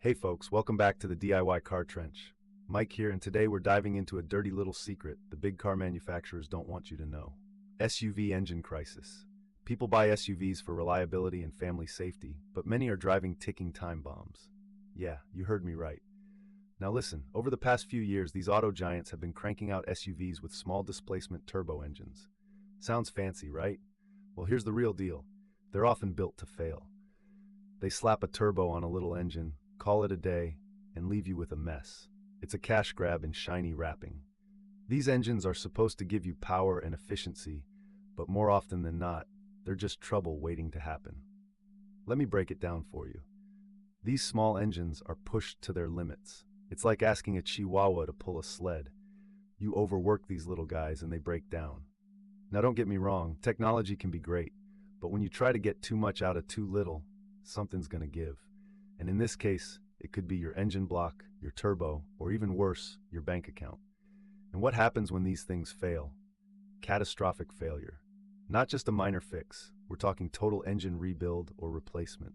Hey folks, welcome back to the DIY Car Trench. Mike here, and today we're diving into a dirty little secret the big car manufacturers don't want you to know. SUV engine crisis. People buy SUVs for reliability and family safety, but many are driving ticking time bombs. Yeah, you heard me right. Now listen, over the past few years, these auto giants have been cranking out SUVs with small displacement turbo engines. Sounds fancy, right? Well, here's the real deal. They're often built to fail. They slap a turbo on a little engine, call it a day, and leave you with a mess. It's a cash grab in shiny wrapping. These engines are supposed to give you power and efficiency, but more often than not, they're just trouble waiting to happen. Let me break it down for you. These small engines are pushed to their limits. It's like asking a chihuahua to pull a sled. You overwork these little guys and they break down. Now don't get me wrong, technology can be great, but when you try to get too much out of too little, something's gonna give. And in this case, it could be your engine block, your turbo, or even worse, your bank account. And what happens when these things fail? Catastrophic failure. Not just a minor fix, we're talking total engine rebuild or replacement.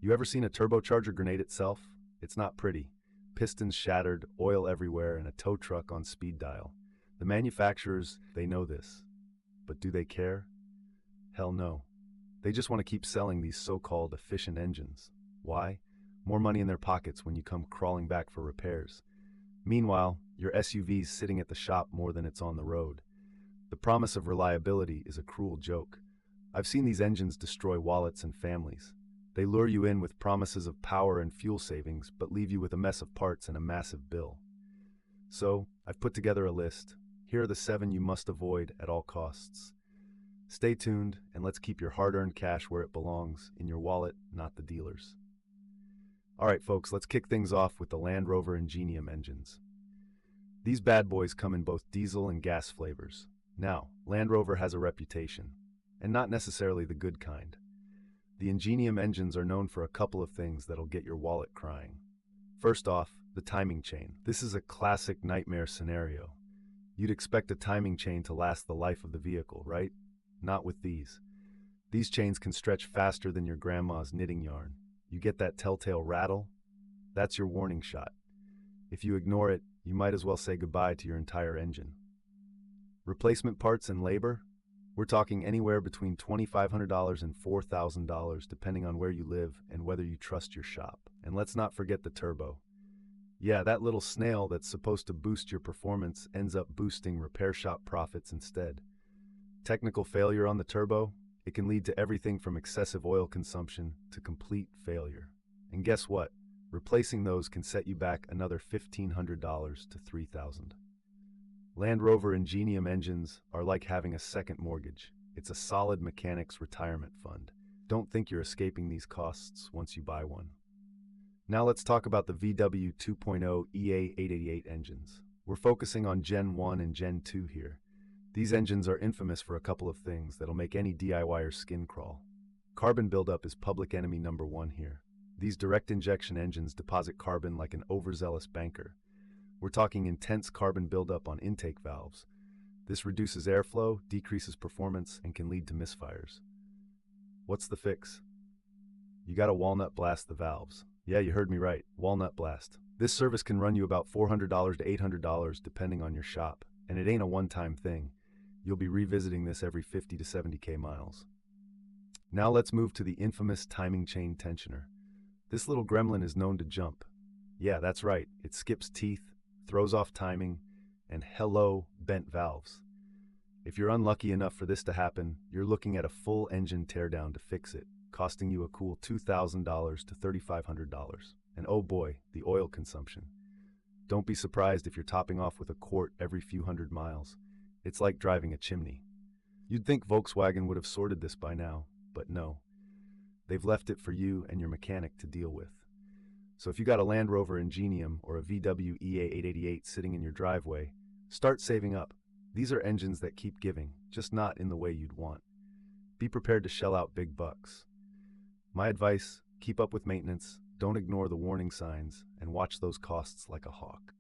You ever seen a turbocharger grenade itself? It's not pretty. Pistons shattered, oil everywhere, and a tow truck on speed dial. The manufacturers, they know this. But do they care? Hell no. They just want to keep selling these so-called efficient engines. Why? More money in their pockets when you come crawling back for repairs. Meanwhile, your SUV's sitting at the shop more than it's on the road. The promise of reliability is a cruel joke. I've seen these engines destroy wallets and families. They lure you in with promises of power and fuel savings, but leave you with a mess of parts and a massive bill. So, I've put together a list. Here are the 7 you must avoid at all costs. Stay tuned, and let's keep your hard-earned cash where it belongs, in your wallet, not the dealer's. Alright folks, let's kick things off with the Land Rover Ingenium engines. These bad boys come in both diesel and gas flavors. Now, Land Rover has a reputation, and not necessarily the good kind. The Ingenium engines are known for a couple of things that'll get your wallet crying. First off, the timing chain. This is a classic nightmare scenario. You'd expect a timing chain to last the life of the vehicle, right? Not with these. These chains can stretch faster than your grandma's knitting yarn. You get that telltale rattle? That's your warning shot. If you ignore it, you might as well say goodbye to your entire engine. Replacement parts and labor? We're talking anywhere between $2,500 and $4,000 depending on where you live and whether you trust your shop. And let's not forget the turbo. Yeah, that little snail that's supposed to boost your performance ends up boosting repair shop profits instead. Technical failure on the turbo? It can lead to everything from excessive oil consumption to complete failure. And guess what? Replacing those can set you back another $1,500 to $3,000. Land Rover Ingenium engines are like having a second mortgage. It's a solid mechanics retirement fund. Don't think you're escaping these costs once you buy one. Now let's talk about the VW 2.0 EA888 engines. We're focusing on Gen 1 and Gen 2 here. These engines are infamous for a couple of things that'll make any DIYer's skin crawl. Carbon buildup is public enemy number 1 here. These direct injection engines deposit carbon like an overzealous banker. We're talking intense carbon buildup on intake valves. This reduces airflow, decreases performance, and can lead to misfires. What's the fix? You gotta walnut blast the valves. Yeah, you heard me right, walnut blast. This service can run you about $400 to $800 depending on your shop, and it ain't a one-time thing. You'll be revisiting this every 50 to 70k miles. Now let's move to the infamous timing chain tensioner. This little gremlin is known to jump. Yeah, that's right, it skips teeth, throws off timing, and hello, bent valves. If you're unlucky enough for this to happen, you're looking at a full engine teardown to fix it, costing you a cool $2,000 to $3,500. And oh boy, the oil consumption. Don't be surprised if you're topping off with a quart every few hundred miles. It's like driving a chimney. You'd think Volkswagen would have sorted this by now, but no. They've left it for you and your mechanic to deal with. So if you got a Land Rover Ingenium or a VW EA888 sitting in your driveway, start saving up. These are engines that keep giving, just not in the way you'd want. Be prepared to shell out big bucks. My advice, keep up with maintenance, don't ignore the warning signs, and watch those costs like a hawk.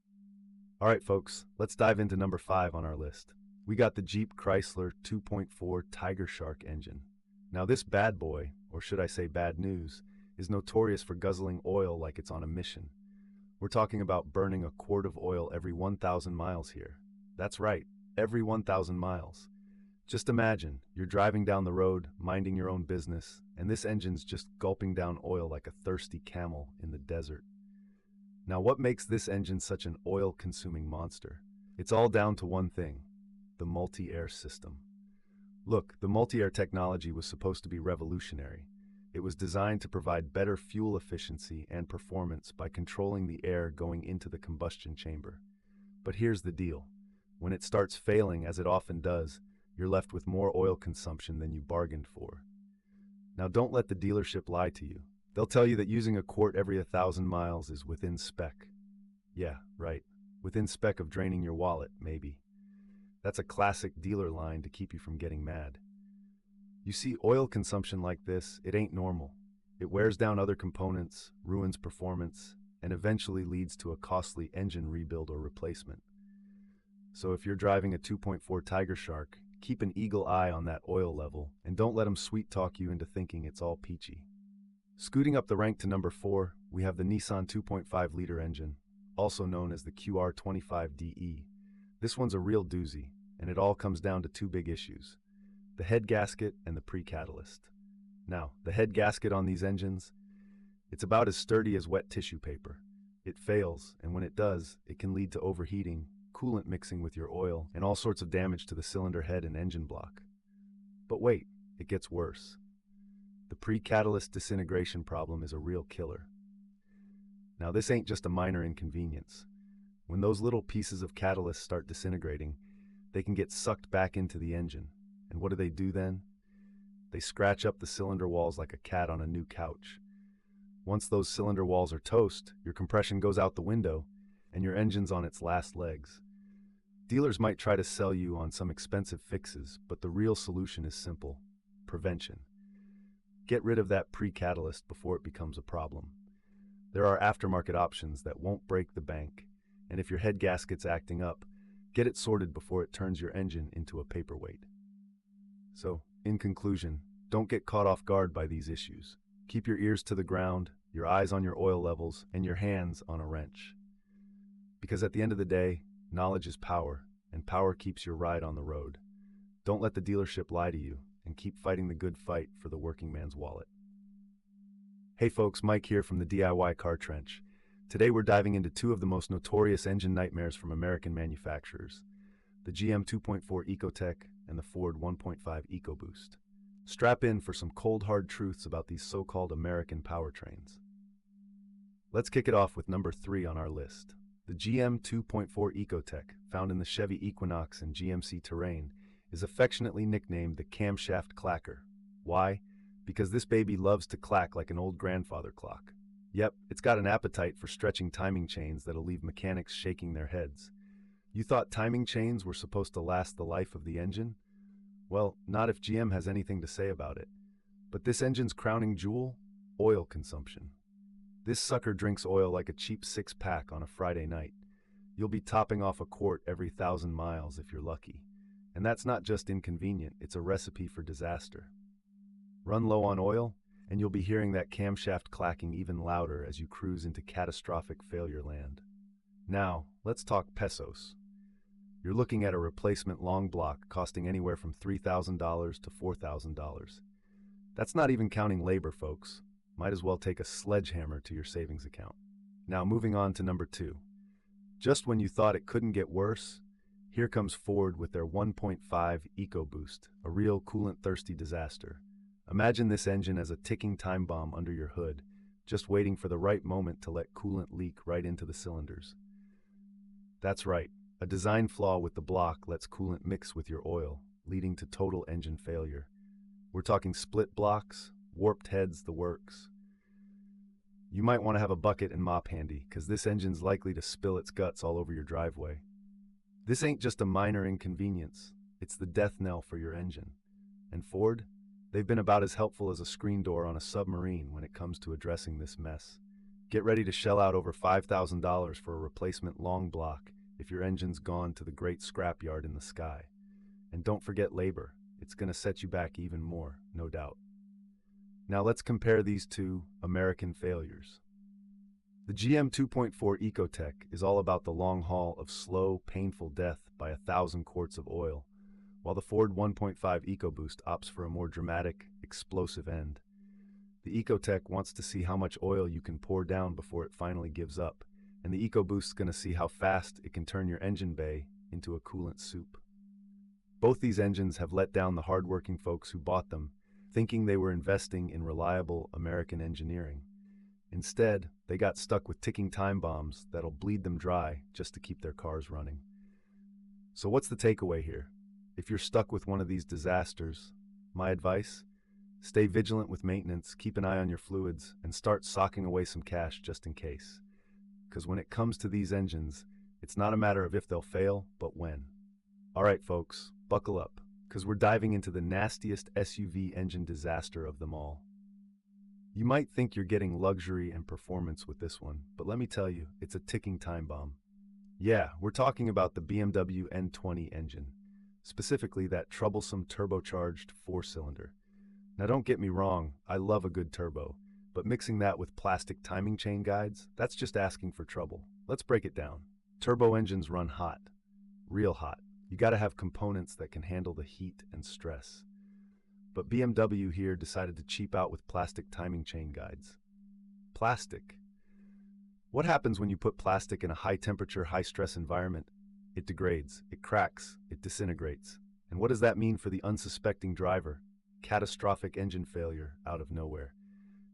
Alright folks, let's dive into number 5 on our list. We got the Jeep Chrysler 2.4 Tigershark engine. Now this bad boy, or should I say bad news, is notorious for guzzling oil like it's on a mission. We're talking about burning a quart of oil every 1,000 miles here. That's right, every 1,000 miles. Just imagine, you're driving down the road, minding your own business, and this engine's just gulping down oil like a thirsty camel in the desert. Now, what makes this engine such an oil-consuming monster? It's all down to one thing: the multi-air system. Look, the multi-air technology was supposed to be revolutionary. It was designed to provide better fuel efficiency and performance by controlling the air going into the combustion chamber. But here's the deal. When it starts failing, as it often does, you're left with more oil consumption than you bargained for. Now, don't let the dealership lie to you. They'll tell you that using a quart every 1,000 miles is within spec. Yeah, right. Within spec of draining your wallet, maybe. That's a classic dealer line to keep you from getting mad. You see, oil consumption like this, it ain't normal. It wears down other components, ruins performance, and eventually leads to a costly engine rebuild or replacement. So if you're driving a 2.4 Tigershark, keep an eagle eye on that oil level, and don't let them sweet talk you into thinking it's all peachy. Scooting up the rank to number 4, we have the Nissan 2.5-liter engine, also known as the QR25DE. This one's a real doozy, and it all comes down to two big issues: the head gasket and the pre-catalyst. Now, the head gasket on these engines, it's about as sturdy as wet tissue paper. It fails, and when it does, it can lead to overheating, coolant mixing with your oil, and all sorts of damage to the cylinder head and engine block. But wait, it gets worse. The pre-catalyst disintegration problem is a real killer. Now, this ain't just a minor inconvenience. When those little pieces of catalyst start disintegrating, they can get sucked back into the engine. And what do then? They scratch up the cylinder walls like a cat on a new couch. Once those cylinder walls are toast, your compression goes out the window, and your engine's on its last legs. Dealers might try to sell you on some expensive fixes, but the real solution is simple: prevention. Get rid of that pre-catalyst before it becomes a problem. There are aftermarket options that won't break the bank, and if your head gasket's acting up, get it sorted before it turns your engine into a paperweight. So, in conclusion, don't get caught off guard by these issues. Keep your ears to the ground, your eyes on your oil levels, and your hands on a wrench. Because at the end of the day, knowledge is power, and power keeps your ride on the road. Don't let the dealership lie to you, and keep fighting the good fight for the working man's wallet. Hey folks, Mike here from the DIY Car Trench. Today we're diving into two of the most notorious engine nightmares from American manufacturers: the GM 2.4 Ecotec and the Ford 1.5 EcoBoost. Strap in for some cold hard truths about these so-called American powertrains. Let's kick it off with number 3 on our list. The GM 2.4 Ecotec, found in the Chevy Equinox and GMC Terrain, is affectionately nicknamed the Camshaft Clacker. Why? Because this baby loves to clack like an old grandfather clock. Yep, it's got an appetite for stretching timing chains that'll leave mechanics shaking their heads. You thought timing chains were supposed to last the life of the engine? Well, not if GM has anything to say about it. But this engine's crowning jewel? Oil consumption. This sucker drinks oil like a cheap 6-pack on a Friday night. You'll be topping off a quart every 1,000 miles if you're lucky. And that's not just inconvenient, it's a recipe for disaster. Run low on oil, and you'll be hearing that camshaft clacking even louder as you cruise into catastrophic failure land. Now, let's talk pesos. You're looking at a replacement long block costing anywhere from $3,000 to $4,000. That's not even counting labor, folks. Might as well take a sledgehammer to your savings account. Now, moving on to number 2. Just when you thought it couldn't get worse, here comes Ford with their 1.5 EcoBoost, a real coolant-thirsty disaster. Imagine this engine as a ticking time bomb under your hood, just waiting for the right moment to let coolant leak right into the cylinders. That's right, a design flaw with the block lets coolant mix with your oil, leading to total engine failure. We're talking split blocks, warped heads, the works. You might want to have a bucket and mop handy, because this engine's likely to spill its guts all over your driveway. This ain't just a minor inconvenience, it's the death knell for your engine. And Ford? They've been about as helpful as a screen door on a submarine when it comes to addressing this mess. Get ready to shell out over $5,000 for a replacement long block if your engine's gone to the great scrapyard in the sky. And don't forget labor. It's going to set you back even more, no doubt. Now let's compare these two American failures. The GM 2.4 Ecotec is all about the long haul of slow, painful death by 1,000 quarts of oil, while the Ford 1.5 EcoBoost opts for a more dramatic, explosive end. The Ecotec wants to see how much oil you can pour down before it finally gives up, and the EcoBoost's going to see how fast it can turn your engine bay into a coolant soup. Both these engines have let down the hardworking folks who bought them, thinking they were investing in reliable American engineering. Instead, they got stuck with ticking time bombs that'll bleed them dry just to keep their cars running. So what's the takeaway here? If you're stuck with one of these disasters, my advice? Stay vigilant with maintenance, keep an eye on your fluids, and start socking away some cash just in case. Because when it comes to these engines, it's not a matter of if they'll fail, but when. Alright folks, buckle up, because we're diving into the nastiest SUV engine disaster of them all. You might think you're getting luxury and performance with this one, but let me tell you, it's a ticking time bomb. Yeah, we're talking about the BMW N20 engine, specifically that troublesome turbocharged four-cylinder. Now don't get me wrong, I love a good turbo, but mixing that with plastic timing chain guides, that's just asking for trouble. Let's break it down. Turbo engines run hot, real hot. You gotta have components that can handle the heat and stress. But BMW here decided to cheap out with plastic timing chain guides. Plastic. What happens when you put plastic in a high-temperature, high-stress environment? It degrades, it cracks, it disintegrates. And what does that mean for the unsuspecting driver? Catastrophic engine failure out of nowhere.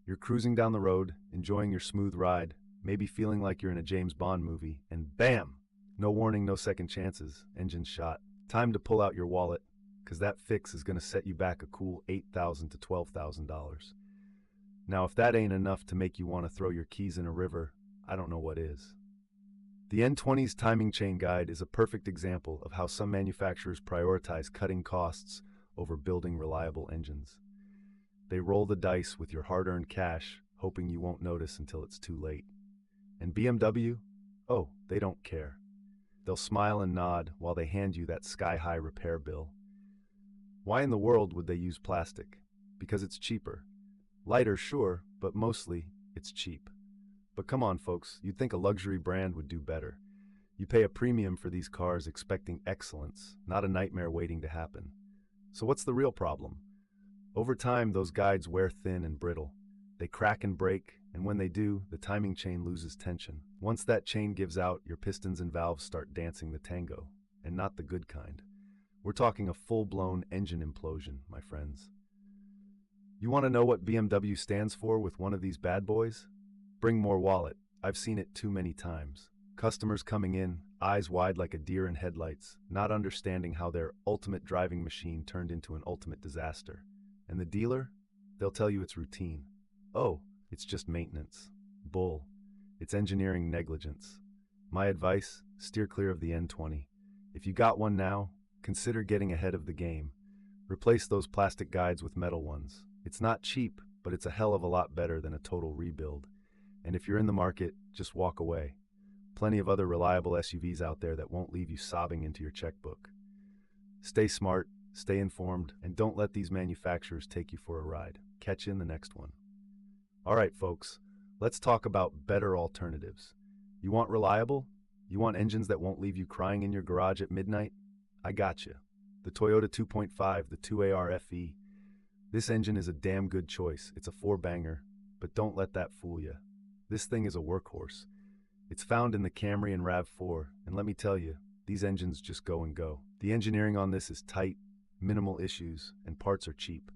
You're cruising down the road, enjoying your smooth ride, maybe feeling like you're in a James Bond movie, and BAM! No warning, no second chances, engine shot. Time to pull out your wallet, because that fix is going to set you back a cool $8,000 to $12,000. Now, if that ain't enough to make you want to throw your keys in a river, I don't know what is. The N20's timing chain guide is a perfect example of how some manufacturers prioritize cutting costs over building reliable engines. They roll the dice with your hard-earned cash, hoping you won't notice until it's too late. And BMW? Oh, they don't care. They'll smile and nod while they hand you that sky-high repair bill. Why in the world would they use plastic? Because it's cheaper. Lighter, sure, but mostly, it's cheap. But come on, folks, you'd think a luxury brand would do better. You pay a premium for these cars expecting excellence, not a nightmare waiting to happen. So what's the real problem? Over time, those guides wear thin and brittle. They crack and break, and when they do, the timing chain loses tension. Once that chain gives out, your pistons and valves start dancing the tango, and not the good kind. We're talking a full-blown engine implosion, my friends. You want to know what BMW stands for with one of these bad boys? Bring more wallet. I've seen it too many times. Customers coming in, eyes wide like a deer in headlights, not understanding how their ultimate driving machine turned into an ultimate disaster. And the dealer? They'll tell you it's routine. Oh, it's just maintenance. Bull. It's engineering negligence. My advice, steer clear of the N20. If you got one now, consider getting ahead of the game. Replace those plastic guides with metal ones. It's not cheap, but it's a hell of a lot better than a total rebuild. And if you're in the market, just walk away. Plenty of other reliable SUVs out there that won't leave you sobbing into your checkbook. Stay smart, stay informed, and don't let these manufacturers take you for a ride. Catch you in the next one. Alright folks, let's talk about better alternatives. You want reliable? You want engines that won't leave you crying in your garage at midnight? I got you. The Toyota 2.5, the 2AR FE. This engine is a damn good choice. It's a four-banger, but don't let that fool you. This thing is a workhorse. It's found in the Camry and RAV4, and let me tell you, these engines just go and go. The engineering on this is tight, minimal issues, and parts are cheap.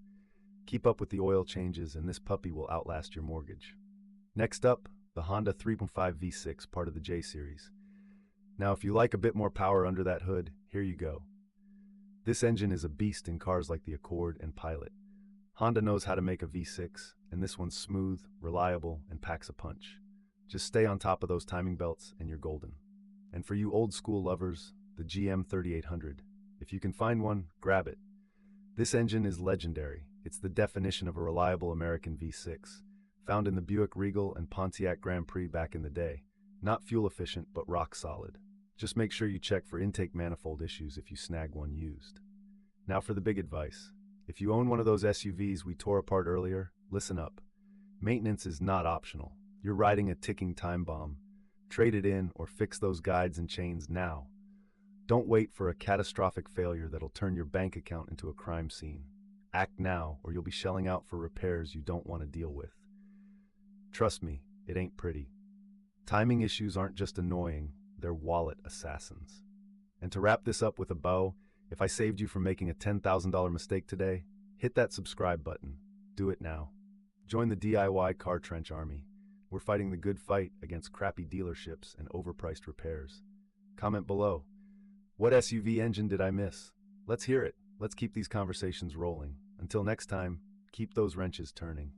Keep up with the oil changes, and this puppy will outlast your mortgage. Next up, the Honda 3.5 V6, part of the J Series. Now, if you like a bit more power under that hood, here you go. This engine is a beast in cars like the Accord and Pilot. Honda knows how to make a V6, and this one's smooth, reliable, and packs a punch. Just stay on top of those timing belts, and you're golden. And for you old-school lovers, the GM 3800. If you can find one, grab it. This engine is legendary. It's the definition of a reliable American V6, found in the Buick Regal and Pontiac Grand Prix back in the day. Not fuel efficient, but rock solid. Just make sure you check for intake manifold issues if you snag one used. Now for the big advice. If you own one of those SUVs we tore apart earlier, listen up. Maintenance is not optional. You're riding a ticking time bomb. Trade it in or fix those guides and chains now. Don't wait for a catastrophic failure that'll turn your bank account into a crime scene. Act now, or you'll be shelling out for repairs you don't want to deal with. Trust me, it ain't pretty. Timing issues aren't just annoying, they're wallet assassins. And to wrap this up with a bow, if I saved you from making a $10,000 mistake today, hit that subscribe button. Do it now. Join the DIY car trench army. We're fighting the good fight against crappy dealerships and overpriced repairs. Comment below. What SUV engine did I miss? Let's hear it. Let's keep these conversations rolling. Until next time, keep those wrenches turning.